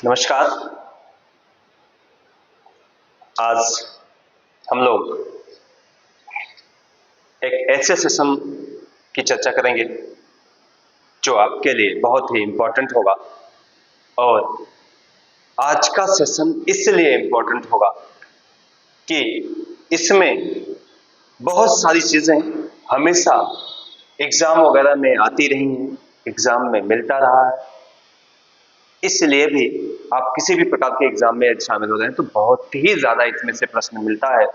नमस्कार। आज हम लोग एक ऐसे सेशन की चर्चा करेंगे जो आपके लिए बहुत ही इंपॉर्टेंट होगा। और आज का सेशन इसलिए इंपॉर्टेंट होगा कि इसमें बहुत सारी चीजें हमेशा एग्जाम वगैरह में आती रही हैं, एग्जाम में मिलता रहा है। इसलिए भी आप किसी भी प्रकार के एग्जाम में शामिल हो रहे हैं तो बहुत ही ज्यादा इसमें से प्रश्न मिलता है।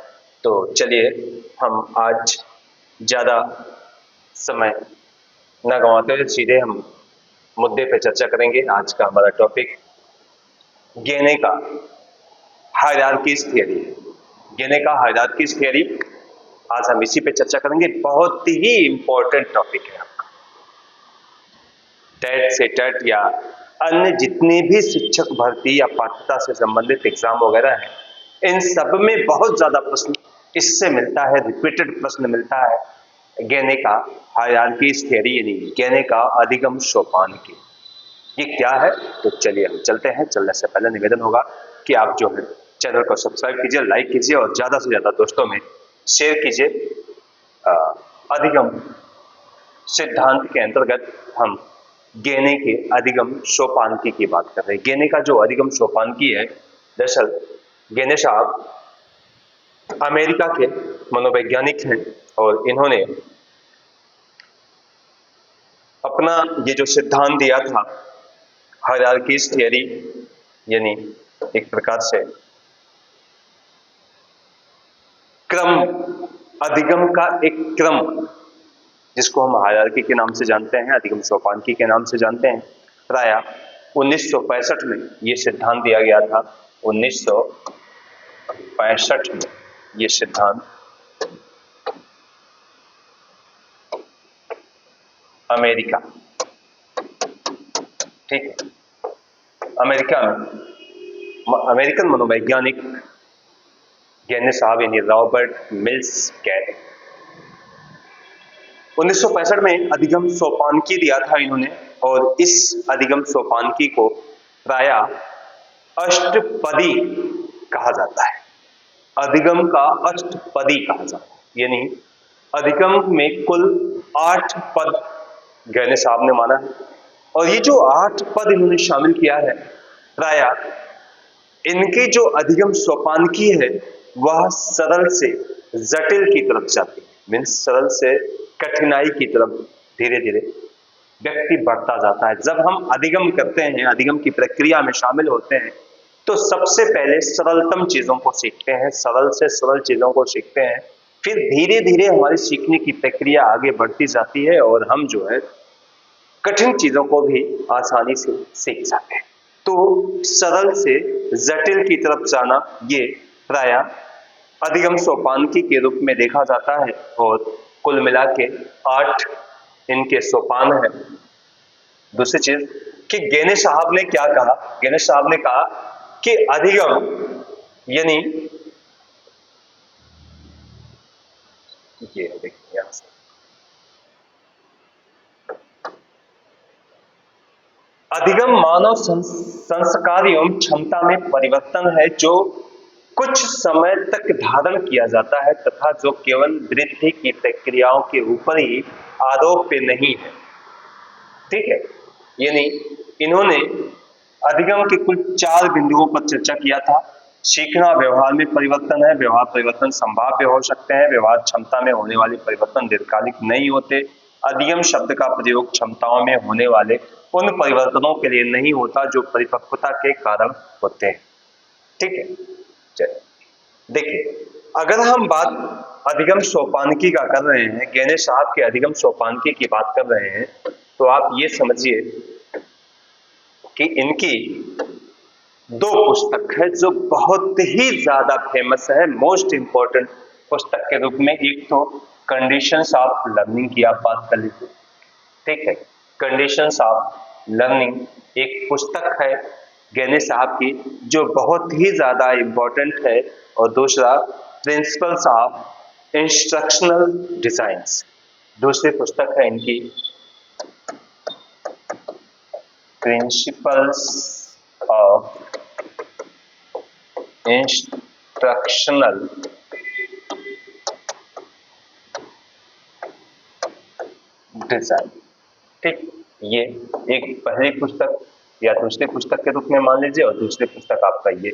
तो चलिए हम आज ज्यादा समय न गंवाते हुए सीधे हम मुद्दे पे चर्चा करेंगे। आज का हमारा टॉपिक गेने का हायरार्कीज थियरी। गेने का हायरार्कीज थियरी, आज हम इसी पे चर्चा करेंगे। बहुत ही इंपॉर्टेंट टॉपिक है आपका। टेट से टेट या अन्य जितने भी शिक्षक भर्ती या पात्रता से संबंधित एग्जाम वगैरह है, इन सब में बहुत ज्यादा प्रश्न इससे मिलता है, रिपीटेड प्रश्न मिलता है। गेने का हायरार्कीज थियरी यानी गेने का अधिगम सोपानकी, ये क्या है? तो चलिए हम चलते हैं। चलने से पहले निवेदन होगा कि आप जो है चैनल को सब्सक्राइब कीजिए, लाइक कीजिए और ज्यादा से ज्यादा दोस्तों में शेयर कीजिए। अधिगम सिद्धांत के अंतर्गत हम गेने के अधिगम सोपानकी की बात कर रहे हैं। गेने का जो अधिगम सोपानकी है, दरअसल गेने साहब अमेरिका के मनोवैज्ञानिक हैं और इन्होंने अपना ये जो सिद्धांत दिया था हायरार्कीज थियरी, यानी एक प्रकार से क्रम, अधिगम का एक क्रम, जिसको हम हायरार्की के नाम से जानते हैं, अधिगम सोपानकी के नाम से जानते हैं। प्राय 1965 में ये सिद्धांत दिया गया था। 1965 में ये सिद्धांत अमेरिका, ठीक है, अमेरिका में अमेरिकन मनोवैज्ञानिक गेने साहब यानी रॉबर्ट मिल्स गेने 1965 में अधिगम सोपानकी दिया था इन्होंने। और इस अधिगम सोपानकी को प्राय अष्टपदी कहा जाता है। अधिगम का अष्टपदी कहा जाता है, यानी अधिगम में कुल 8 पद गेने साहब ने माना है। और ये जो 8 पद इन्होंने शामिल किया है, प्राय इनकी जो अधिगम सोपानकी है वह सरल से जटिल की तरफ जाती है। मीन्स सरल से कठिनाई की तरफ धीरे धीरे व्यक्ति बढ़ता जाता है। जब हम अधिगम करते हैं, अधिगम की प्रक्रिया में शामिल होते हैं, तो सबसे पहले सरलतम चीजों को सीखते हैं, सरल से सरल चीजों को सीखते हैं। फिर धीरे धीरे हमारी सीखने की प्रक्रिया आगे बढ़ती जाती है और हम जो है कठिन चीजों को भी आसानी से सीख जाते हैं। तो सरल से जटिल की तरफ जाना ये प्राय अधिगम सोपानकी के रूप में देखा जाता है। और कुल मिला के 8 इनके सोपान है। दूसरी चीज कि गेने साहब ने क्या कहा, गेने साहब ने कहा कि अधिगम यानी ये देखिए यहां से, अधिगम मानव संस्कार एवं क्षमता में परिवर्तन है जो कुछ समय तक धारण किया जाता है तथा जो केवल वृद्धि की प्रक्रियाओं के ऊपर ही आरोप्य नहीं है। ठीक है, यानी इन्होंने अधिगम के कुल 4 बिंदुओं पर चर्चा किया था। सीखना व्यवहार में परिवर्तन है, व्यवहार परिवर्तन संभाव्य हो सकते हैं, व्यवहार क्षमता में होने वाले परिवर्तन दीर्घकालिक नहीं होते। अधिगम शब्द का प्रयोग क्षमताओं में होने वाले उन परिवर्तनों के लिए नहीं होता जो परिपक्वता के कारण होते हैं। ठीक है, चलिए देखिए, अगर हम बात अधिगम सोपानकी का कर रहे हैं, गेने साहब के अधिगम सोपानकी की बात कर रहे हैं, तो आप ये समझिए कि इनकी 2 पुस्तक है जो बहुत ही ज्यादा फेमस है, मोस्ट इंपॉर्टेंट पुस्तक के रूप में। एक तो कंडीशंस ऑफ लर्निंग की आप बात कर लीजिए, ठीक है, कंडीशंस ऑफ लर्निंग एक पुस्तक है गेने साहब की जो बहुत ही ज्यादा इंपॉर्टेंट है। और दूसरा प्रिंसिपल्स ऑफ इंस्ट्रक्शनल डिजाइन्स, दूसरी पुस्तक है इनकी प्रिंसिपल्स ऑफ इंस्ट्रक्शनल डिजाइन। ठीक, ये एक पहली पुस्तक या दूसरी पुस्तक के रूप में मान लीजिए, और दूसरी पुस्तक आपका ये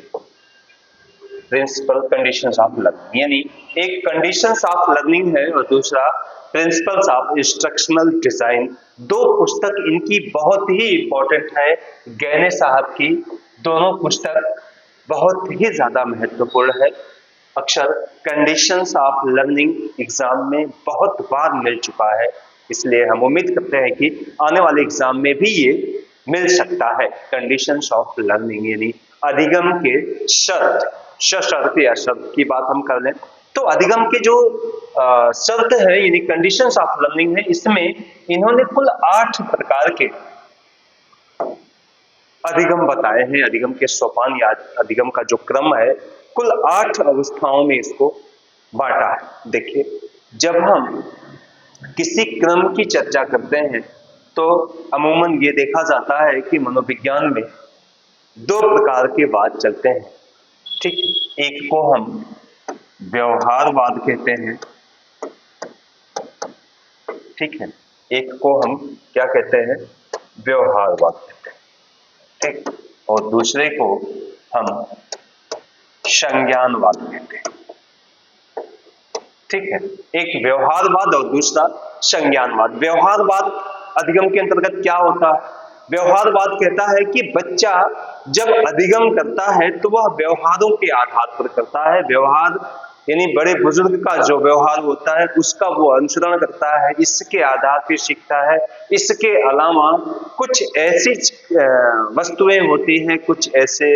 प्रिंसिपल कंडीशंस ऑफ लर्निंग, यानी एक कंडीशंस ऑफ लर्निंग है और दूसरा प्रिंसिपल्स ऑफ इंस्ट्रक्शनल डिजाइन। दो पुस्तक इनकी बहुत ही इंपॉर्टेंट है, गहने साहब की। दोनों पुस्तक बहुत ही ज्यादा महत्वपूर्ण है। अक्सर कंडीशंस ऑफ लर्निंग एग्जाम में बहुत बार मिल चुका है, इसलिए हम उम्मीद करते हैं कि आने वाले एग्जाम में भी ये मिल सकता है। कंडीशंस ऑफ लर्निंग यानी अधिगम के शर्त, सशर्त या शर्त की बात हम कर लें तो अधिगम के जो शर्त है यानी कंडीशंस ऑफ लर्निंग है, इसमें इन्होंने कुल 8 प्रकार के अधिगम बताए हैं। अधिगम के सोपान या अधिगम का जो क्रम है, कुल 8 अवस्थाओं में इसको बांटा है। देखिए, जब हम किसी क्रम की चर्चा करते हैं तो अमूमन ये देखा जाता है कि मनोविज्ञान में 2 प्रकार के वाद चलते हैं। ठीक, एक को हम व्यवहारवाद कहते हैं, ठीक है, एक को हम क्या कहते हैं, व्यवहारवाद कहते हैं। ठीक, और दूसरे को हम संज्ञानवाद कहते हैं। ठीक है, एक व्यवहारवाद और दूसरा संज्ञानवाद। व्यवहारवाद अधिगम के अंतर्गत क्या होता है? व्यवहारवाद कहता है कि बच्चा जब अधिगम करता है तो वह व्यवहारों के आधार पर करता है। व्यवहार यानी बड़े बुजुर्ग का जो व्यवहार होता है उसका वो अनुसरण करता है, इसके आधार पर सीखता है। इसके अलावा कुछ ऐसी वस्तुएं होती हैं, कुछ ऐसे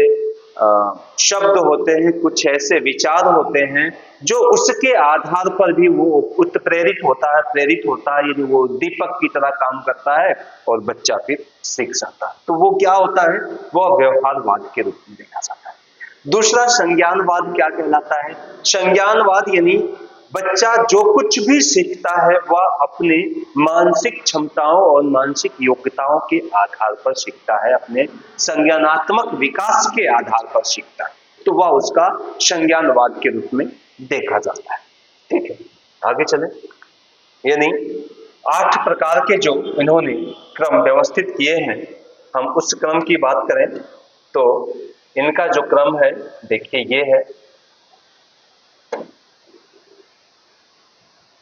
शब्द होते हैं, कुछ ऐसे विचार होते हैं जो उसके आधार पर भी वो उत्प्रेरित होता है, प्रेरित होता है, यानी वो दीपक की तरह काम करता है और बच्चा फिर सीख जाता है। तो वो क्या होता है, वो व्यवहारवाद के रूप में देखा जाता है। दूसरा संज्ञानवाद क्या कहलाता है? संज्ञानवाद यानी बच्चा जो कुछ भी सीखता है वह अपने मानसिक क्षमताओं और मानसिक योग्यताओं के आधार पर सीखता है, अपने संज्ञानात्मक विकास के आधार पर सीखता है, तो वह उसका संज्ञानवाद के रूप में देखा जाता है। ठीक है, आगे चले। यानी 8 प्रकार के जो इन्होंने क्रम व्यवस्थित किए हैं, हम उस क्रम की बात करें तो इनका जो क्रम है देखिए ये है,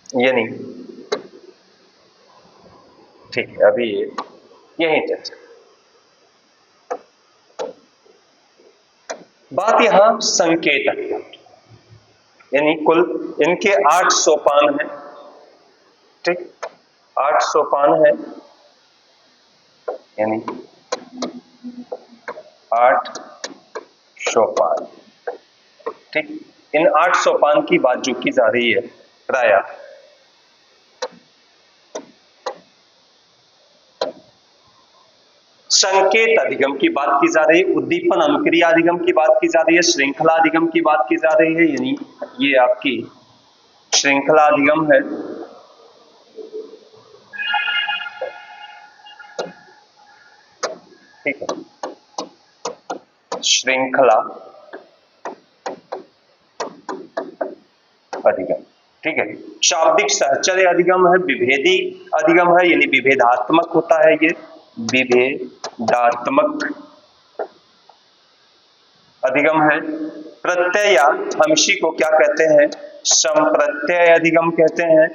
यानी ठीक है, अभी यही चर्चा। बात यहां संकेत अधिगम, यानी कुल इनके 8 सोपान हैं। ठीक, 8 सोपान है, यानी 8 सोपान। ठीक, इन 8 सोपान की बात जो की जा रही है प्राय संकेत अधिगम की बात की जा रही है, उद्दीपन अनुक्रिया अधिगम की बात की जा रही है, श्रृंखला अधिगम की बात की जा रही है, यानी ये आपकी श्रृंखला अधिगम है। ठीक है, श्रृंखला अधिगम। ठीक है, शाब्दिक सहचर्य अधिगम है, विभेदी अधिगम है, यानी विभेदात्मक होता है, ये विभेदात्मक अधिगम है। प्रत्यय या हम इसी को क्या कहते हैं, संप्रत्यय अधिगम कहते हैं।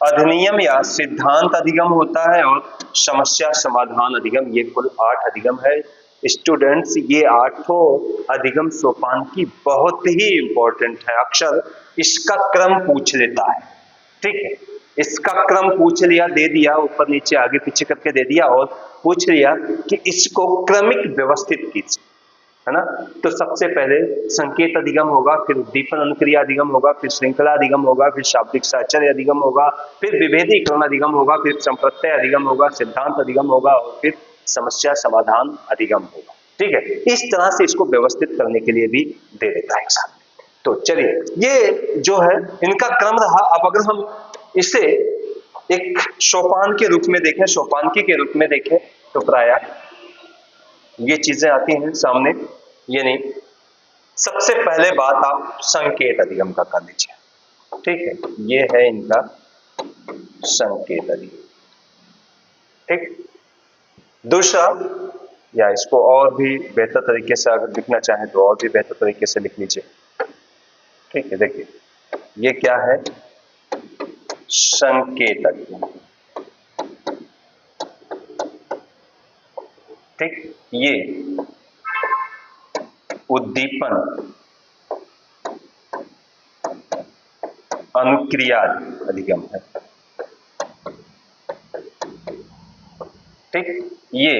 अधिनियम या सिद्धांत अधिगम होता है, और समस्या समाधान अधिगम। ये कुल 8 अधिगम है। स्टूडेंट्स, ये 8 अधिगम सोपान की बहुत ही इंपॉर्टेंट है, अक्सर इसका क्रम पूछ लेता है। ठीक है, इसका क्रम पूछ लिया, दे दिया, ऊपर नीचे आगे पीछे करके दे दिया, और पूछ लिया कि इसको क्रमिक व्यवस्थित कीजिए, है ना। तो सबसे पहले संकेत अधिगम होगा, फिर उद्दीपन अनुक्रिया अधिगम होगा, फिर श्रृंखला अधिगम होगा, फिर शाब्दिक सहचर्य अधिगम होगा, फिर विभेदीकरण अधिगम होगा, फिर संप्रत्यय अधिगम होगा, सिद्धांत अधिगम होगा, और फिर समस्या समाधान अधिगम होगा। ठीक है, इस तरह से इसको व्यवस्थित करने के लिए भी दे देता है साथ। तो चलिए, ये जो है इनका क्रम रहा। अब अगर हम इसे एक सोपान के रूप में देखें, सोपानकी के रूप में देखें, तो प्राय ये चीजें आती हैं सामने, यानी सबसे पहले बात आप संकेत अधिगम का कर लीजिए। ठीक है, ये है इनका संकेत अधिगम। ठीक, दूसरा, या इसको और भी बेहतर तरीके से अगर लिखना चाहें तो और भी बेहतर तरीके से लिख लीजिए। ठीक है, देखिए ये क्या है, संकेत अधिगम। ठीक, ये उद्दीपन अनुक्रिया अधिगम है। ठीक, ये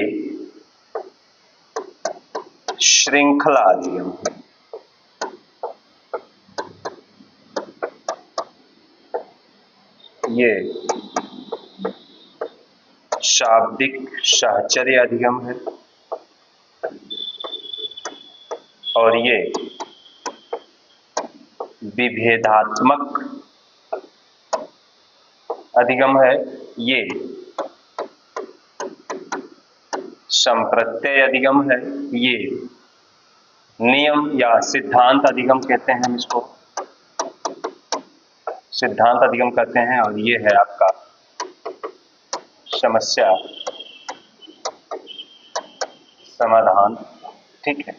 श्रृंखला अधिगम है। ये शाब्दिक साहचर्य अधिगम है। और ये विभेदात्मक अधिगम है। ये संप्रत्यय अधिगम है। ये नियम या सिद्धांत अधिगम कहते हैं, हम इसको सिद्धांत अधिगम कहते हैं। और ये है आपका समस्या समाधान। ठीक है,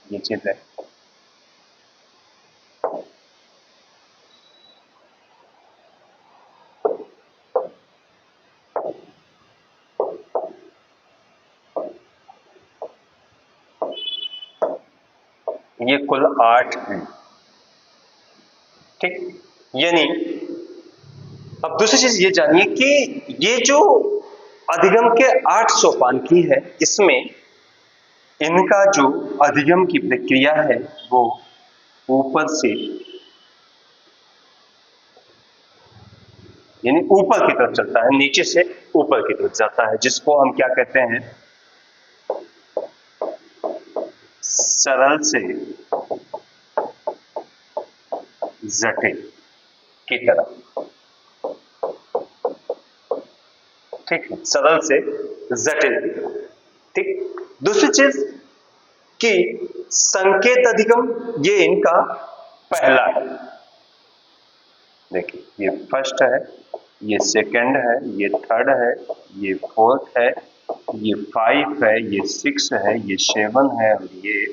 ये चीज है। ये कुल 8 हैं। ठीक, यानी अब दूसरी चीज ये जानिए कि ये जो अधिगम के 8 सोपान की है, इसमें इनका जो अधिगम की प्रक्रिया है वो ऊपर से, यानी ऊपर की तरफ चलता है, नीचे से ऊपर की तरफ जाता है, जिसको हम क्या कहते हैं, सरल से जटिल की तरफ। ठीक है, सरल से जटिल की तरफ। ठीक, दूसरी चीज कि संकेत अधिगम ये इनका पहला है। देखिए, ये फर्स्ट है, ये सेकंड है, ये थर्ड है, ये फोर्थ है, ये 5 है, ये 6 है, ये 7 है और ये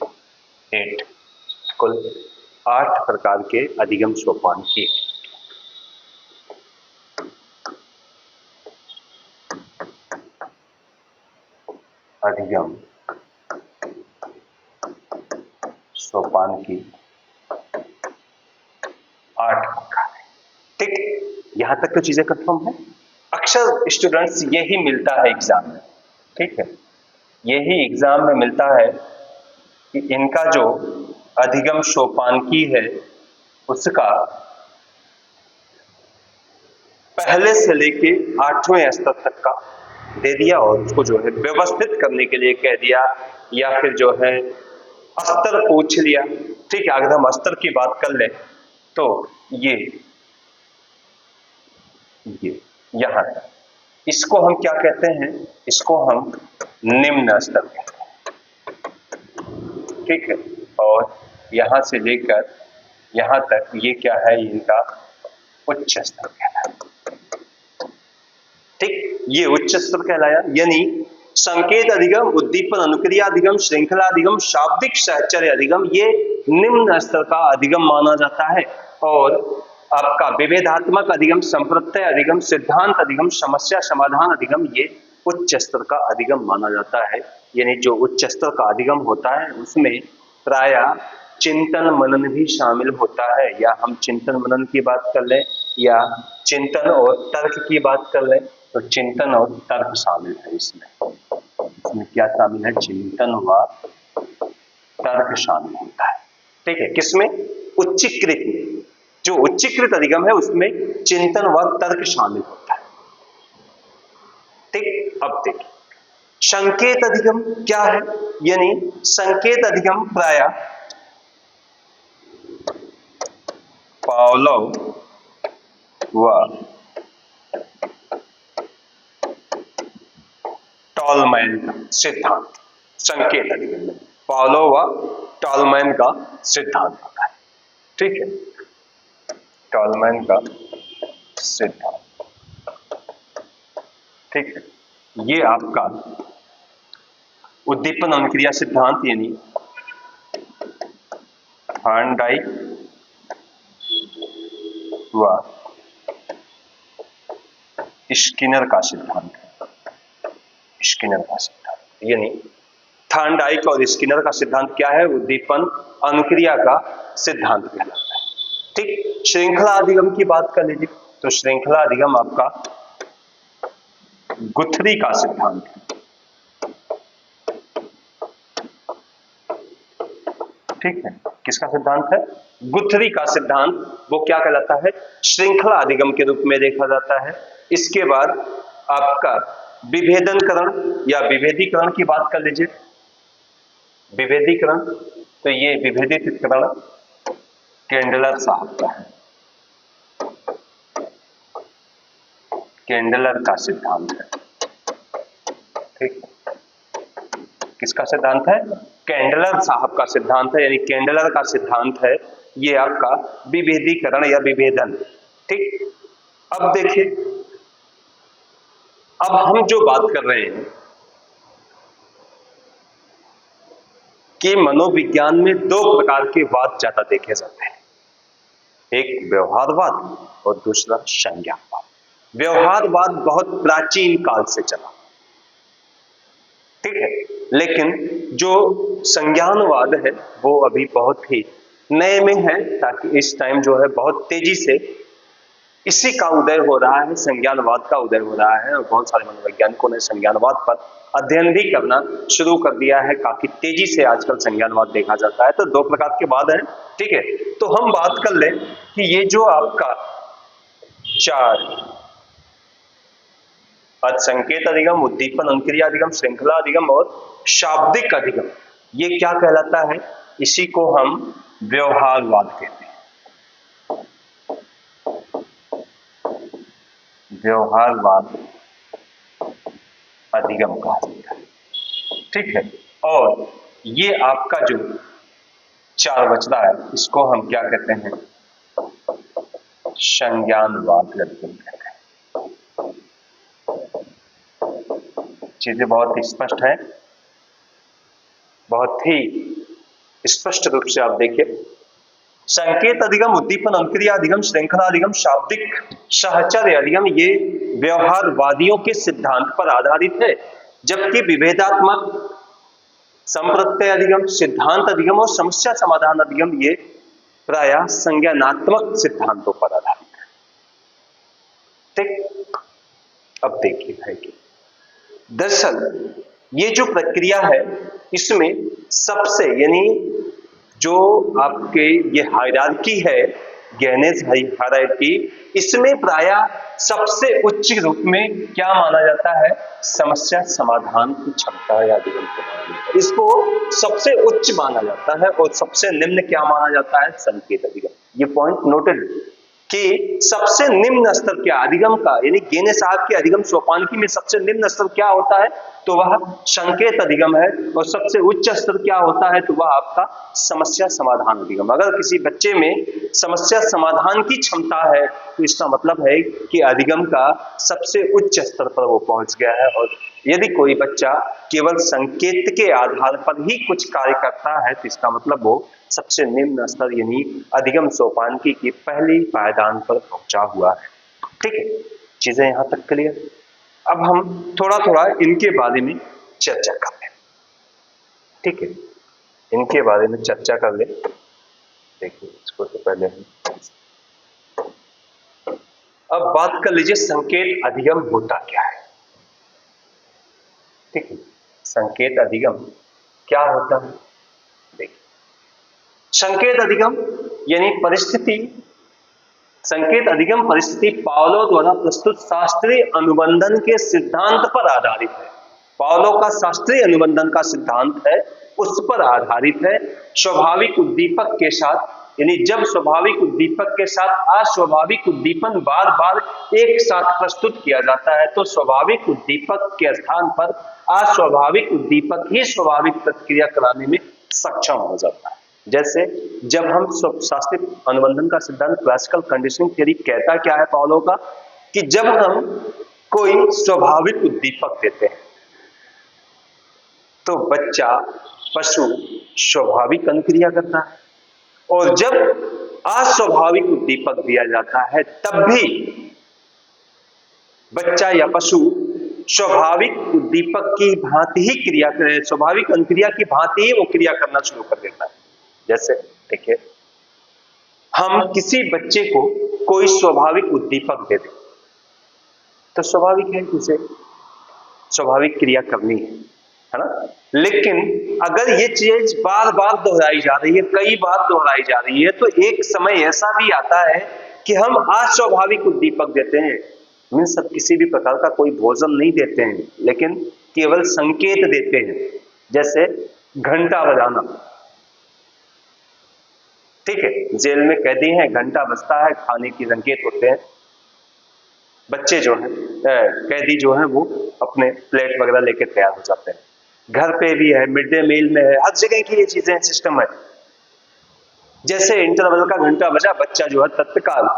8। कुल 8 प्रकार के अधिगम सोपान के। अधिगम सोपान की 8 प्रकार है। ठीक, यहां तक तो चीजें कंफर्म है। अक्सर स्टूडेंट्स यही मिलता है एग्जाम में। ठीक है, यही एग्जाम में मिलता है कि इनका जो अधिगम सोपानकी है उसका पहले से लेके 8वें स्तर तक का दे दिया और उसको जो है व्यवस्थित करने के लिए कह दिया, या फिर जो है स्तर पूछ लिया। ठीक है, अगर हम स्तर की बात कर ले तो ये यहां इसको हम क्या कहते हैं, इसको हम निम्न स्तर कहते हैं। ठीक है, और यहां से लेकर यहां तक ये क्या है, इनका उच्च स्तर कहलाया। ठीक, ये उच्च स्तर कहलाया। यानी संकेत अधिगम, उद्दीपन अनुक्रिया अधिगम, श्रृंखला अधिगम, शाब्दिक साहचर्य अधिगम, ये निम्न स्तर का अधिगम माना जाता है। और आपका विभेदात्मक अधिगम, संप्रत्यय अधिगम, सिद्धांत अधिगम, समस्या समाधान अधिगम, ये उच्च स्तर का अधिगम माना जाता है। यानी जो उच्च स्तर का अधिगम होता है उसमें प्रायः चिंतन मनन भी शामिल होता है। या हम चिंतन मनन की बात कर लें या चिंतन और तर्क की बात कर लें तो चिंतन और तर्क शामिल है इसमें। इसमें क्या शामिल है, चिंतन व तर्क शामिल होता है। ठीक है, किसमें, उच्चीकृत में। जो उच्चीकृत अधिगम है उसमें चिंतन व तर्क शामिल होता है। ठीक, अब देखिए संकेत अधिगम क्या है। यानी संकेत अधिगम प्रायः पावलोव व टॉलमैन का सिद्धांत। संकेत अधिगम में पावलोव व टॉलमैन का सिद्धांत होता है। ठीक है, टॉलमैन का सिद्धांत। ठीक है, ये आपका उद्दीपन अनुक्रिया सिद्धांत यानी थॉर्नडाइक व स्किनर का सिद्धांत है। स्किनर का सिद्धांत यानी थॉर्नडाइक और स्किनर का सिद्धांत क्या है? उद्दीपन अनुक्रिया का सिद्धांत कहलाता है। ठीक, श्रृंखला अधिगम की बात कर लीजिए तो श्रृंखला अधिगम आपका गुथरी का सिद्धांत है। ठीक है, किसका सिद्धांत है? गुथरी का सिद्धांत। वो क्या कहलाता है? श्रृंखला अधिगम के रूप में देखा जाता है। इसके बाद आपका विभेदनकरण या विभेदीकरण की बात कर लीजिए। विभेदीकरण, तो ये विभेदितकरण केंडलर साहब का है। केंडलर का सिद्धांत है। ठीक, किसका सिद्धांत है? केंडलर साहब का सिद्धांत है, यानी केंडलर का सिद्धांत है ये आपका विभेदीकरण या विभेदन। ठीक, अब देखिए, अब हम जो बात कर रहे हैं कि मनोविज्ञान में दो प्रकार के वाद ज्यादा देखे जाते हैं, एक व्यवहारवाद और दूसरा संज्ञानवाद। व्यवहारवाद बहुत प्राचीन काल से चला, ठीक है, लेकिन जो संज्ञानवाद है वो अभी बहुत ही नए में है, ताकि इस टाइम जो है बहुत तेजी से इसी का उदय हो रहा है, संज्ञानवाद का उदय हो रहा है, और बहुत सारे मनोवैज्ञानिकों ने संज्ञानवाद पर अध्ययन भी करना शुरू कर दिया है। काफी तेजी से आजकल संज्ञानवाद देखा जाता है। तो दो प्रकार के वाद हैं। ठीक है, तो हम बात कर लें कि ये जो आपका चार संकेत अधिगम, उद्दीपन अनुक्रिया अधिगम, श्रृंखला अधिगम और शाब्दिक अधिगम, ये क्या कहलाता है? इसी को हम व्यवहारवाद कहते हैं। व्यवहारवाद अधिगम कहा जाता है। ठीक है, और ये आपका जो चार बचता है इसको हम क्या कहते हैं? संज्ञानवाद अधिगम कहते हैं। चीजें बहुत ही स्पष्ट है, बहुत ही स्पष्ट रूप से आप देखिए। संकेत अधिगम, उद्दीपन अनुक्रिया अधिगम, श्रृंखला अधिगम, शाब्दिक साहचर्य अधिगम, ये व्यवहारवादियों के सिद्धांत पर आधारित है, जबकि विभेदात्मक, संप्रत्यय अधिगम, सिद्धांत अधिगम और समस्या समाधान अधिगम ये प्रायः संज्ञानात्मक सिद्धांतों पर आधारित है। ठीक, अब देखिए है कि दरअसल ये जो प्रक्रिया है इसमें सबसे, यानी जो आपके ये हायरार्की है, गेनेज हायरार्की, इसमें प्रायः सबसे उच्च रूप में क्या माना जाता है? समस्या समाधान की क्षमता या अधिगम को माना जाता है। इसको सबसे उच्च माना जाता है, और सबसे निम्न क्या माना जाता है? संकेत अधिगम। ये पॉइंट नोटेड कि सबसे निम्न स्तर क्या अधिगम का, यानी गेने साहब के अधिगम सोपानकी में सबसे निम्न स्तर क्या होता है? तो वह संकेत अधिगम है। और सबसे उच्च स्तर क्या होता है? तो वह आपका समस्या समाधान अधिगम। अगर किसी बच्चे में समस्या समाधान की क्षमता है तो इसका मतलब है कि अधिगम का सबसे उच्च स्तर पर वो पहुंच गया है। और यदि कोई बच्चा केवल संकेत के आधार पर ही कुछ कार्य करता है तो इसका मतलब वो सबसे निम्न स्तर यानी अधिगम सोपानकी की पहली पायदान पर पहुंचा हुआ है। ठीक है, चीजें यहां तक क्लियर। अब हम थोड़ा थोड़ा इनके बारे में चर्चा कर लें। ठीक है, इनके बारे में चर्चा कर लें। देखिए, इसको तो पहले अब बात कर लीजिए संकेत अधिगम होता क्या है। ठीक है, संकेत अधिगम क्या होता है? देखिए, संकेत अधिगम यानी परिस्थिति, संकेत अधिगम परिस्थिति पावलो द्वारा प्रस्तुत शास्त्रीय अनुबंधन के सिद्धांत पर आधारित है। पावलो का शास्त्रीय अनुबंधन का सिद्धांत है, उस पर आधारित है। स्वाभाविक उद्दीपक के साथ, यानी जब स्वाभाविक उद्दीपक के साथ अस्वाभाविक उद्दीपन बार बार एक साथ प्रस्तुत किया जाता है तो स्वाभाविक उद्दीपक के स्थान पर अस्वाभाविक उद्दीपक ही स्वाभाविक प्रतिक्रिया कराने में सक्षम हो जाता है। जैसे जब हम शास्त्रीय अनुबंधन का सिद्धांत, क्लासिकल कंडीशनिंग थ्योरी कहता क्या है पाउलो का, कि जब हम कोई स्वाभाविक उद्दीपक देते हैं तो बच्चा, पशु स्वाभाविक अनुक्रिया करता है, और जब अस्वाभाविक उद्दीपक दिया जाता है तब भी बच्चा या पशु स्वाभाविक उद्दीपक की भांति ही क्रिया करे, स्वाभाविक अनुक्रिया की भांति ही वो क्रिया करना शुरू कर देता है। जैसे देखिए, हम किसी बच्चे को कोई स्वाभाविक उद्दीपक दे दें तो स्वाभाविक है उसे स्वाभाविक क्रिया करनी है ना। लेकिन अगर ये चीज बार बार दोहराई जा रही है, कई बार दोहराई जा रही है, तो एक समय ऐसा भी आता है कि हम अस्वाभाविक उद्दीपक देते हैं। मीन्स सब किसी भी प्रकार का कोई भोजन नहीं देते हैं, लेकिन केवल संकेत देते हैं। जैसे घंटा बजाना, ठीक है, जेल में कैदी हैं, घंटा बजता है, खाने की संकेत होते हैं। बच्चे जो हैं, कैदी जो हैं, वो अपने प्लेट वगैरह लेके तैयार हो जाते हैं। घर पे भी है, मिड डे मील में है, हर जगह की ये चीजें सिस्टम है। जैसे इंटरवल का घंटा बजा, बच्चा जो है तत्काल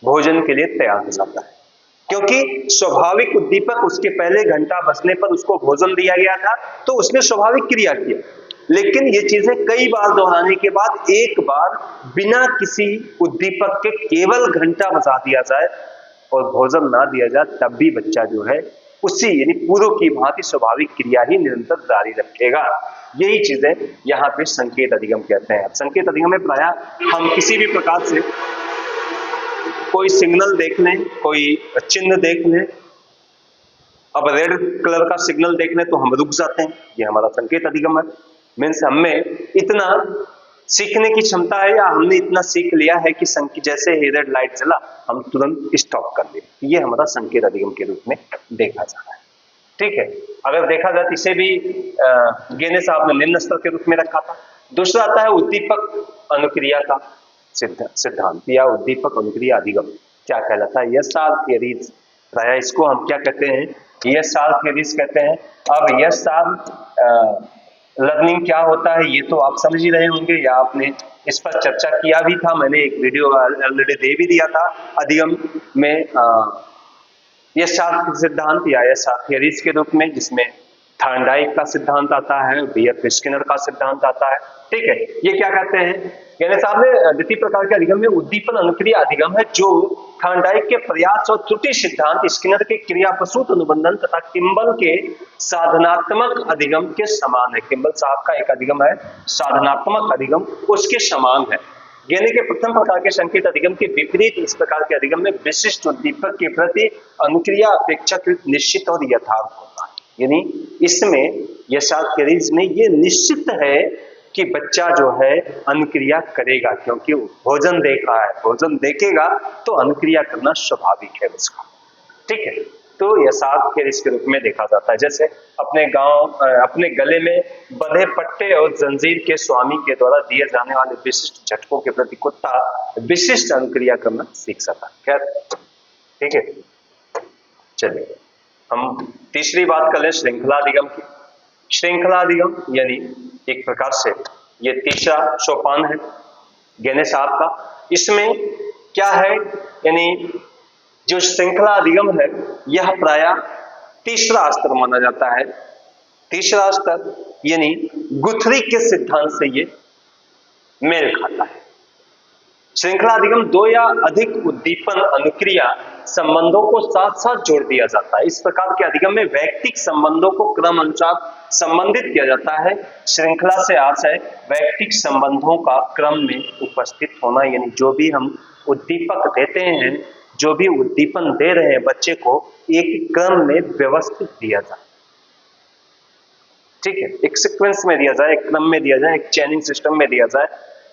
भोजन के लिए तैयार हो जाता है, क्योंकि स्वाभाविक उद्दीपक उसके पहले घंटा बजने पर उसको भोजन दिया गया था, तो उसने स्वाभाविक क्रिया की। लेकिन ये चीजें कई बार दोहराने के बाद एक बार बिना किसी उद्दीपक के केवल घंटा बजा दिया जाए और भोजन ना दिया जाए, तब भी बच्चा जो है उसी यानी पूर्व की भांति स्वाभाविक क्रिया ही निरंतर जारी रखेगा। यही चीजें यहाँ पे संकेत अधिगम कहते हैं। संकेत अधिगम में प्रायः हम किसी भी प्रकार से कोई सिग्नल देख लें, कोई चिन्ह देख लें, अब रेड कलर का सिग्नल देख लें तो हम रुक जाते हैं, ये हमारा संकेत अधिगम है। मीन्स हमें इतना सीखने की क्षमता है, या हमने इतना सीख लिया है कि जैसे ही रेड लाइट जला हम तुरंत स्टॉप कर दें। ये हमारा संकेत अधिगम के रूप में देखा जा रहा है। ठीक है, अगर देखा जाए तो इसे भी गेने साहब ने निम्न स्तर के रूप में रखा था। दूसरा आता है उद्दीपक अनुक्रिया का सिद्धांत या उद्दीपक अनुक्रिया अधिगम। क्या कहलाता है? यशाल थियरीज, प्राय इसको हम क्या कहते हैं? यशाल थियरीज कहते हैं। अब यशाल लर्निंग क्या होता है ये तो आप समझ ही रहे होंगे, या आपने इस पर चर्चा किया भी था, मैंने एक वीडियो ऑलरेडी दे भी दिया था अधिगम में यशाल सिद्धांत या यशाल थियरीज के रूप में, जिसमें थॉर्नडाइक का सिद्धांत आता है, B.F. स्किनर का सिद्धांत आता है। ठीक है, ये क्या कहते हैं? गेने साहब ने द्वितीय प्रकार के अधिगम में उद्दीपन अनुक्रिया अधिगम है, जो थॉर्नडाइक के प्रयास और त्रुटि सिद्धांत, स्किनर के क्रिया प्रसूत अनुबंधन तथा किम्बल के साधनात्मक अधिगम के समान है। किम्बल साहब का एक अधिगम है साधनात्मक अधिगम, उसके समान है। गेने के प्रथम प्रकार के संकेत अधिगम के विपरीत इस प्रकार के अधिगम में विशिष्ट उद्दीपक के प्रति अनुक्रिया अपेक्षाकृत निश्चित और यथार्थ होता है। यानी इसमें यशाल थियरीज में ये निश्चित है कि बच्चा जो है अनुक्रिया करेगा, क्योंकि भोजन देख रहा है, भोजन देखेगा तो अनुक्रिया करना स्वाभाविक है उसका। ठीक है, तो यशाल थियरीज के रूप में देखा जाता है। जैसे अपने गले में बंधे पट्टे और जंजीर के स्वामी के द्वारा दिए जाने वाले विशिष्ट झटकों के प्रति कुत्ता विशिष्ट अनुक्रिया करना सीख सका। खैर ठीक है, चलिए हम तीसरी बात कर लें श्रृंखला अधिगम की। श्रृंखला अधिगम यानी एक प्रकार से ये तीसरा सोपान है गेने साहब का। इसमें क्या है, यानी जो श्रृंखला अधिगम है यह प्रायः तीसरा स्तर माना जाता है। तीसरा स्तर यानी गुथरी के सिद्धांत से ये मेल खाता है। श्रृंखला अधिगम दो या अधिक उद्दीपन अनुक्रिया संबंधों को साथ साथ जोड़ दिया जाता है। इस प्रकार के अधिगम में वैयक्तिक संबंधों को क्रम अनुसार संबंधित किया जाता है। श्रृंखला से आशय वैयक्तिक संबंधों का क्रम में उपस्थित होना, यानी जो भी हम उद्दीपक देते हैं, जो भी उद्दीपन दे रहे हैं बच्चे को, एक क्रम में व्यवस्थित दिया जाए। ठीक है, एक सीक्वेंस में दिया जाए, एक क्रम में दिया जाए, एक चैनिंग सिस्टम में दिया जाए।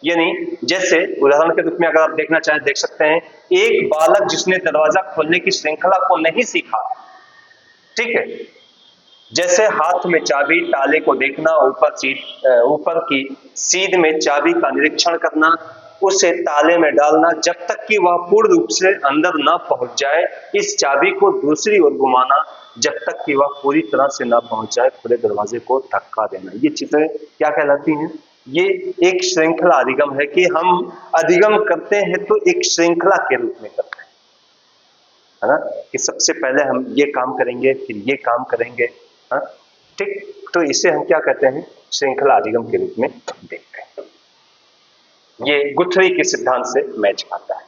यानी जैसे उदाहरण के रूप में अगर आप देखना चाहें देख सकते हैं, एक बालक जिसने दरवाजा खोलने की श्रृंखला को नहीं सीखा, ठीक है, जैसे हाथ में चाबी, ताले को देखना, ऊपर की सीध में चाबी का निरीक्षण करना, उसे ताले में डालना, जब तक कि वह पूर्ण रूप से अंदर न पहुंच जाए, इस चाबी को दूसरी ओर घुमाना, जब तक कि वह पूरी तरह से ना पहुंच जाए खुले दरवाजे को धक्का देना। ये चीजें क्या कहलाती हैं? ये एक श्रृंखला अधिगम है कि हम अधिगम करते हैं तो एक श्रृंखला के रूप में करते हैं, है ना, कि सबसे पहले हम ये काम करेंगे फिर ये काम करेंगे, हाँ ठीक। तो इसे हम क्या कहते हैं? श्रृंखला अधिगम के रूप में देखते हैं। ये गुथरी के सिद्धांत से मैच खाता है,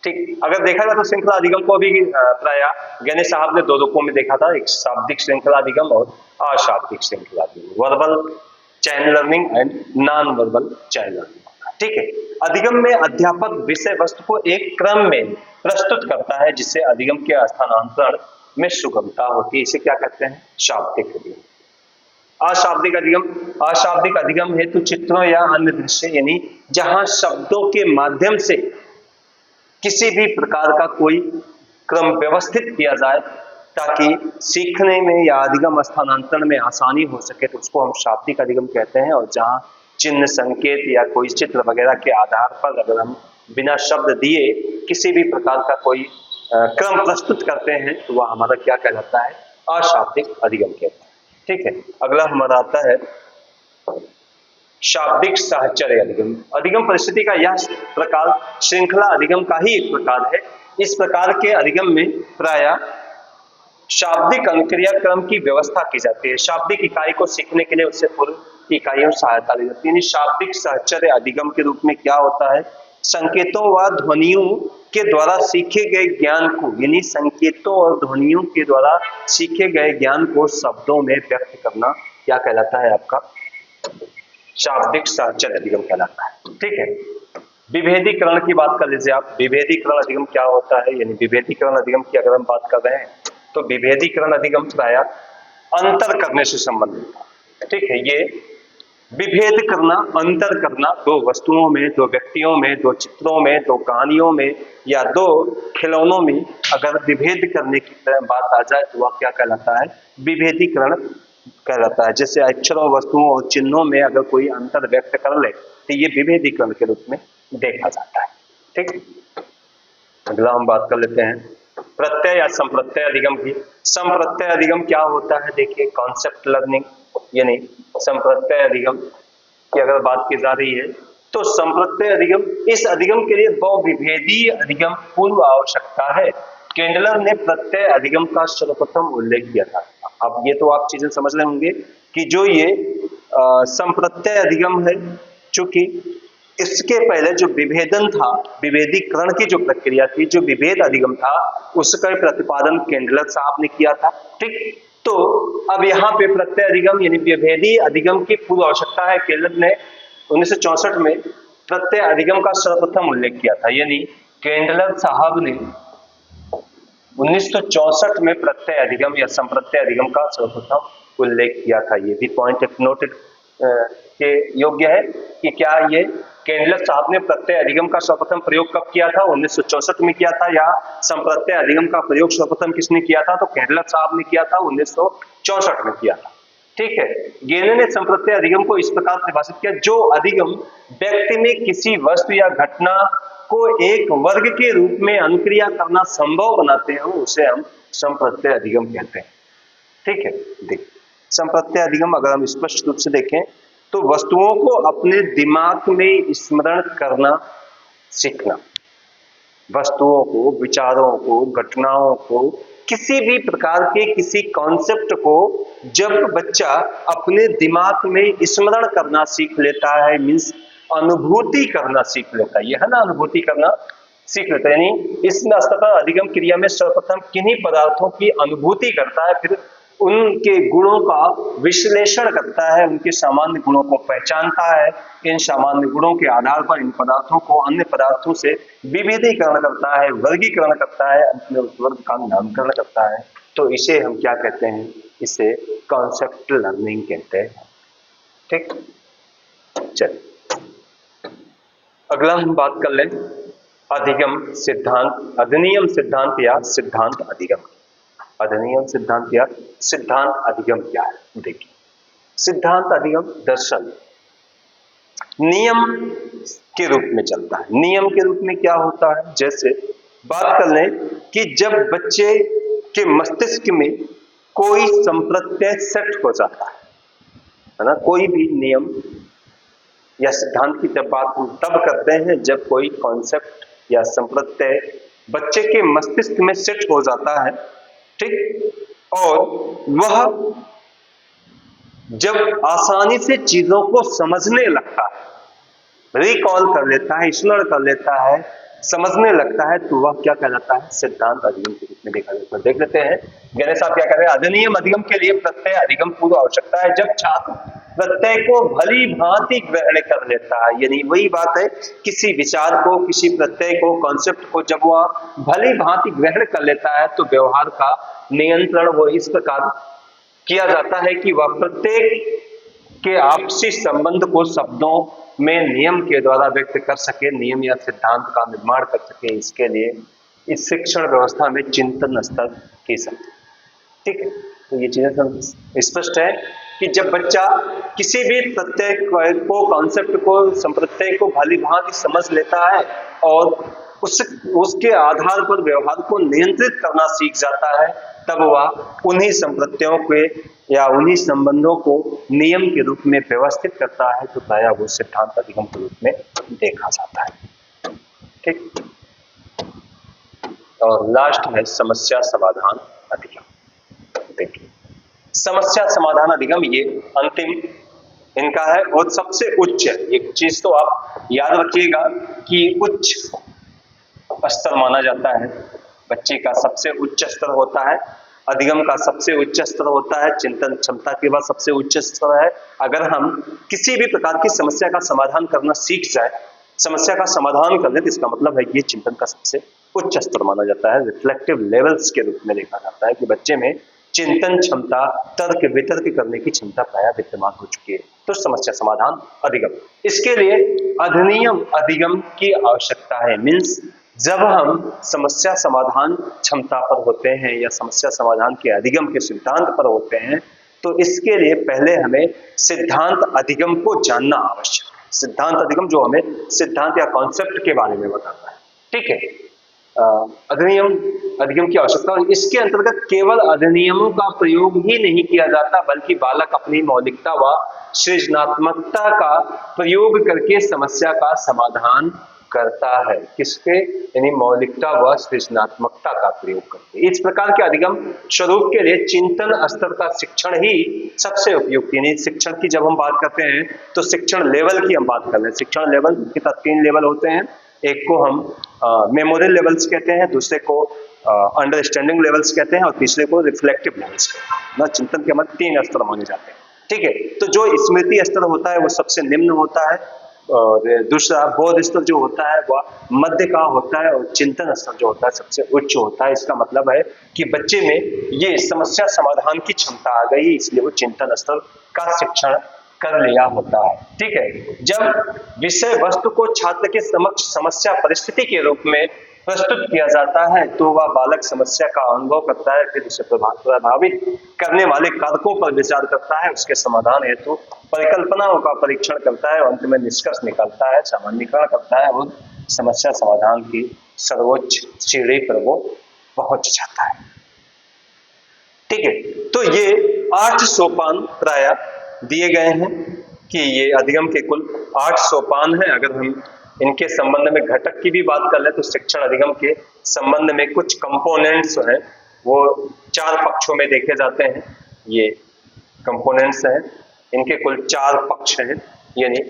ठीक। अगर देखा जाए तो श्रृंखला अधिगम को भी प्राय गैनी साहब ने दो रूपों में देखा था, एक शाब्दिक श्रृंखला अधिगम और अशाब्दिक श्रृंखला अधिगम, verbal chain learning and non verbal chain learning, ठीक है। अधिगम में अध्यापक विषय वस्तु को एक क्रम में प्रस्तुत करता है जिससे अधिगम के स्थानांतरण में सुगमता होती है। इसे क्या कहते हैं? शाब्दिक अधिगम। अशाब्दिक अधिगम हेतु चित्रों या अन्य दृश्य, यानी जहां शब्दों के माध्यम से किसी भी प्रकार का कोई क्रम व्यवस्थित किया जाए ताकि सीखने में या अधिगम स्थानांतरण में आसानी हो सके, तो उसको हम शाब्दिक अधिगम कहते हैं। और जहां चिन्ह, संकेत या कोई चित्र वगैरह के आधार पर अगर हम बिना शब्द दिए किसी भी प्रकार का कोई क्रम प्रस्तुत करते हैं तो वह हमारा क्या कहलाता है? अशाब्दिक अधिगम कहते हैं, ठीक है। अगला हमारा आता है शाब्दिक साहचर्य अधिगम। अधिगम परिस्थिति का यह प्रकार श्रृंखला अधिगम का ही एक प्रकार है। इस प्रकार के अधिगम में प्राय शाब्दिक अनुक्रिया क्रम की व्यवस्था की जाती है। शाब्दिक इकाई को सीखने के लिए उससे पूर्व इकाइयों सहायता ली जाती है। शाब्दिक साहचर्य अधिगम के रूप में क्या होता है? संकेतों व ध्वनियों के द्वारा सीखे गए ज्ञान को, यानी संकेतों और ध्वनियों के द्वारा सीखे गए ज्ञान को शब्दों में व्यक्त करना क्या कहलाता है? आपका शाब्दिक साहचर्य अधिगम कहलाता है, ठीक है। विभेदीकरण की बात कर लीजिए आप। विभेदीकरण अधिगम क्या होता है? यानी विभेदीकरण अधिगम की अगर हम बात कर रहे हैं तो विभेदीकरण अधिगम प्राय अंतर करने से संबंधित है, ठीक है। ये विभेद करना, अंतर करना, दो वस्तुओं में, दो व्यक्तियों में, दो चित्रों में, दो कहानियों में या दो खिलौनों में अगर विभेद करने की बात आ जाए तो वह क्या कहलाता है? विभेदीकरण कहलाता है। जैसे अक्षरों, वस्तुओं और चिन्हों में अगर कोई अंतर व्यक्त कर ले तो ये विभेदीकरण के रूप में देखा जाता है, ठीक। अगला हम बात कर लेते हैं प्रत्यय या संप्रत्यय अधिगम की। संप्रत्यय अधिगम क्या होता है? देखिए, कॉन्सेप्ट लर्निंग, यानी संप्रत्यय अधिगम की अगर बात की जा रही है तो संप्रत्यय अधिगम, इस अधिगम के लिए बहुविभेदी अधिगम पूर्व आवश्यकता है। केंडलर ने प्रत्यय अधिगम का सर्वप्रथम उल्लेख किया था। अब ये तो आप चीजें समझ रहे होंगे कि जो ये संप्रत्यय अधिगम है, चूंकि इसके पहले जो विभेदन था, विभेदीकरण की जो प्रक्रिया थी, जो विभेद अधिगम था, उसका प्रतिपादन केंडलर साहब ने किया था, ठीक। तो अब यहाँ पे प्रत्यय अधिगम यानी विभेदी अधिगम की पूर्व आवश्यकता है। केंडलर ने 1964 में प्रत्यय अधिगम का सर्वप्रथम उल्लेख किया था, यानी केंडलर साहब ने 1964 में प्रत्यय अधिगम या संप्रत्यय अधिगम का सर्वप्रथम उल्लेख किया था। ये भी पॉइंट एक नोटेड के योग्य है कि क्या ये केंडलर साहब ने प्रत्यय अधिगम का सर्वप्रथम प्रयोग कब किया था? 1964 में किया था। या संप्रत्यय अधिगम का प्रयोग सर्वप्रथम किसने किया था? तो केंडलर साहब ने किया था, 1964 में किया था, ठीक है। गेने ने संप्रत्यय अधिगम को इस प्रकार परिभाषित किया: जो अधिगम व्यक्ति में किसी वस्तु या घटना को एक वर्ग के रूप में अनुक्रिया करना संभव बनाते हैं उसे हम संप्रत्यय अधिगम कहते हैं, ठीक है। देखिए, संप्रत्यय अधिगम अगर हम स्पष्ट रूप से देखें तो वस्तुओं को अपने दिमाग में स्मरण करना सीखना, वस्तुओं को, विचारों को, घटनाओं को, किसी भी प्रकार के किसी कॉन्सेप्ट को जब बच्चा अपने दिमाग में स्मरण करना सीख लेता है, मीन्स अनुभूति करना सीख लेता है, यह है ना, अनुभूति करना सीख लेता है। यानी इस स्तर पर अधिगम क्रिया में सर्वप्रथम किन्हीं पदार्थों की अनुभूति करता है, फिर उनके गुणों का विश्लेषण करता है, उनके सामान्य गुणों को पहचानता है, इन सामान्य गुणों के आधार पर इन पदार्थों को अन्य पदार्थों से विभेदीकरण करता है, वर्गीकरण करता है, अंत में उस वर्ग का नामकरण करता है। तो इसे हम क्या कहते हैं? इसे कॉन्सेप्ट लर्निंग कहते हैं, ठीक। चलिए अगला हम बात कर लें अधिगम सिद्धांत, अधिनियम सिद्धांत या सिद्धांत अधिगम। अधिनियम सिद्धांत या सिद्धांत अधिगम क्या है? देखिए, सिद्धांत अधिगम दर्शन नियम के रूप में चलता है। नियम के रूप में क्या होता है? जैसे बात कर लें कि जब बच्चे के मस्तिष्क में कोई संप्रत्यय सेट हो जाता है ना। कोई भी नियम या सिद्धांत की जब बात हम तब करते हैं जब कोई कॉन्सेप्ट या संप्रत्यय बच्चे के मस्तिष्क में सेट हो जाता है, ठीक, और वह जब आसानी से चीजों को समझने लगता है, रिकॉल कर लेता है, स्मरण कर लेता है, समझने लगता है, तो वह क्या कहलाता है, सिद्धांत अधिगम के रूप में देखा जाता है। देख लेते हैं गणेश साहब क्या कह रहे हैं। अधिनियम अधिगम के लिए प्रत्यय अधिगम पूर्व आवश्यकता है जब छात्र प्रत्यय को भली भांति ग्रहण कर लेता है। यानी वही बात है, किसी विचार को, किसी प्रत्यय को, कॉन्सेप्ट को जब वह भली भांति ग्रहण कर लेता है तो व्यवहार का नियंत्रण वो इस प्रकार किया जाता है कि वह प्रत्येक के आपसी संबंध को शब्दों में नियम के द्वारा व्यक्त कर सके, नियम या सिद्धांत का निर्माण कर सके। इसके लिए इस शिक्षण व्यवस्था में चिंतन स्तर की सकते, ठीक है। तो ये चीजें स्पष्ट है कि जब बच्चा किसी भी प्रत्यय को, कॉन्सेप्ट को, संप्रत्यय को भली भांति समझ लेता है और उसके आधार पर व्यवहार को नियंत्रित करना सीख जाता है, तब वह उन्हीं संप्रत्ययों के या उन्हीं संबंधों को नियम के रूप में व्यवस्थित करता है, तो प्रायः वो सिद्धांत अधिगम के रूप में देखा जाता है, ठीक। और लास्ट है समस्या समाधान अधिगम। देखिए, समस्या समाधान अधिगम ये अंतिम इनका है और सबसे उच्च है। एक चीज तो आप याद रखिएगा कि उच्च स्तर माना जाता है, बच्चे का सबसे उच्च स्तर होता है, अधिगम का सबसे उच्च स्तर होता है, चिंतन क्षमता के बाद सबसे उच्च स्तर है। अगर हम किसी भी प्रकार की समस्या का समाधान करना सीख जाए, समस्या का समाधान कर ले, तो इसका मतलब है ये चिंतन का सबसे उच्च स्तर माना जाता है। रिफ्लेक्टिव लेवल्स के रूप में देखा जाता है कि बच्चे में चिंतन क्षमता, तर्क वितर्क करने की क्षमता प्रायः विद्यमान हो चुकी है। तो समस्या समाधान अधिगम, इसके लिए अधिनियम अधिगम की आवश्यकता है। मीन्स जब हम समस्या समाधान क्षमता पर होते हैं या समस्या समाधान के अधिगम के सिद्धांत पर होते हैं, तो इसके लिए पहले हमें सिद्धांत अधिगम को जानना आवश्यक है। सिद्धांत अधिगम जो हमें सिद्धांत या कॉन्सेप्ट के बारे में बताता है, ठीक है। अधिनियम अधिगम की आवश्यकता, और इसके अंतर्गत केवल अधिनियमों का प्रयोग ही नहीं किया जाता, बल्कि बालक अपनी मौलिकता व सृजनात्मकता का प्रयोग करके समस्या का समाधान करता है। किसके, यानी मौलिकता व सृजनात्मकता का प्रयोग करके। इस प्रकार के अधिगम स्वरूप के लिए चिंतन स्तर का शिक्षण ही सबसे उपयुक्त। यानी शिक्षण की जब हम बात करते हैं तो शिक्षण लेवल की हम बात कर रहे हैं। शिक्षण लेवल के तहत 3 लेवल होते हैं। एक को हम मेमोरियल लेवल्स कहते हैं, दूसरे को अंडरस्टैंडिंग लेवल्स कहते हैं और तीसरे को रिफ्लेक्टिव लेवल्स कहते हैं ना। चिंतन के मध्य 3 स्तर माने जाते हैं, ठीक है। तो जो स्मृति स्तर होता है वो सबसे निम्न होता है, और दूसरा बोध स्तर जो होता है वह मध्य का होता है, और चिंतन स्तर जो होता है सबसे उच्च होता है। इसका मतलब है कि बच्चे में ये समस्या समाधान की क्षमता आ गई, इसलिए वो चिंतन स्तर का शिक्षण कर लिया होता है, ठीक है। जब विषय वस्तु को छात्र के समक्ष समस्या परिस्थिति के रूप में प्रस्तुत किया जाता है तो वह बालक समस्या का अनुभव करता है, फिर उसे प्रभावित करने वाले कारकों पर विचार करता है, उसके समाधान हेतु परिकल्पनाओं का परीक्षण करता है और अंत में निष्कर्ष निकालता है, सामान्यीकरण करता है और समस्या समाधान की सर्वोच्च सीढ़ी पर वो पहुंच जाता है, ठीक है। तो ये 8 सोपान प्रायः दिए गए हैं कि ये अधिगम के कुल 8 सोपान हैं। अगर हम इनके संबंध में घटक की भी बात कर ले तो शिक्षण अधिगम के संबंध में कुछ कंपोनेंट्स हैं वो 4 पक्षों में देखे जाते हैं। ये कंपोनेंट्स हैं, इनके कुल 4 पक्ष हैं। यानी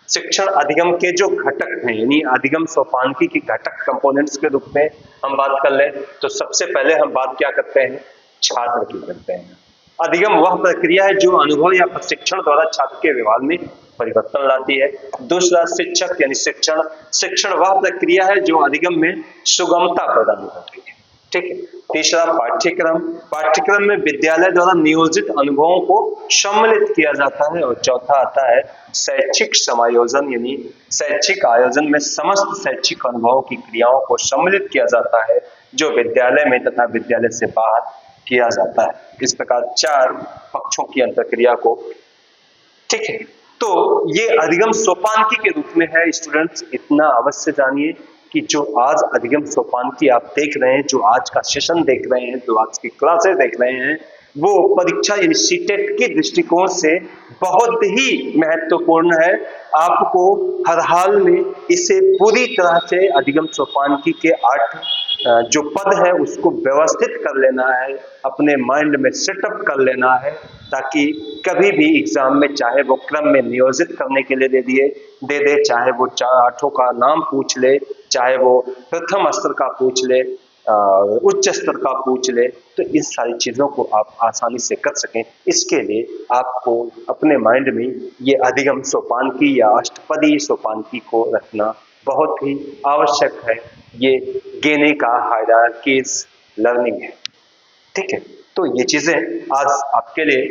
शिक्षण अधिगम के जो घटक हैं, यानी अधिगम सोपानकी की घटक कंपोनेंट्स के रूप में हम बात कर लें तो सबसे पहले हम बात क्या करते हैं, छात्र की करते हैं। अधिगम वह प्रक्रिया है जो अनुभव या प्रशिक्षण द्वारा छात्र के व्यवहार में परिवर्तन लाती है। दूसरा शिक्षक यानी शिक्षण वह प्रक्रिया है जो अधिगम में सुगमता प्रदान करती है, ठीक है। तीसरा पाठ्यक्रम में विद्यालय द्वारा नियोजित अनुभवों को सम्मिलित किया जाता है। और चौथा आता है शैक्षिक समायोजन, यानी शैक्षिक आयोजन में समस्त शैक्षिक अनुभवों की क्रियाओं को सम्मिलित किया जाता है जो विद्यालय में तथा विद्यालय से बाहर किया जाता है। इस प्रकार 4 पक्षों की अंतर्क्रिया को, ठीक है। तो ये अधिगम सोपानकी के रूप में है। स्टूडेंट्स इतना अवश्य जानिए कि जो आज अधिगम सोपान की आप देख रहे हैं, जो आज का सेशन देख रहे हैं, जो आज की क्लासेस देख रहे हैं, वो परीक्षा यानी सीटेट के दृष्टिकोण से बहुत ही महत्वपूर्ण है। आपको हर हाल में इसे पूरी तरह से अधिगम सोपान के 8 जो पद है उसको व्यवस्थित कर लेना है, अपने माइंड में सेटअप कर लेना है, ताकि कभी भी एग्जाम में चाहे वो क्रम में नियोजित करने के लिए दे दे, चाहे वो 8 का नाम पूछ ले, चाहे वो प्रथम स्तर का पूछ ले, उच्च स्तर का पूछ ले, तो इन सारी चीजों को आप आसानी से कर सकें, इसके लिए आपको अपने माइंड में ये अधिगम सोपानकी या अष्टपदी सोपानकी को रखना बहुत ही आवश्यक है। ये गेने का हायरार्कीज लर्निंग है, ठीक है। तो ये चीजें आज आपके लिए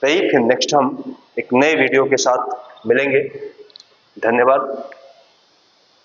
रही, फिर नेक्स्ट हम एक नए वीडियो के साथ मिलेंगे। धन्यवाद।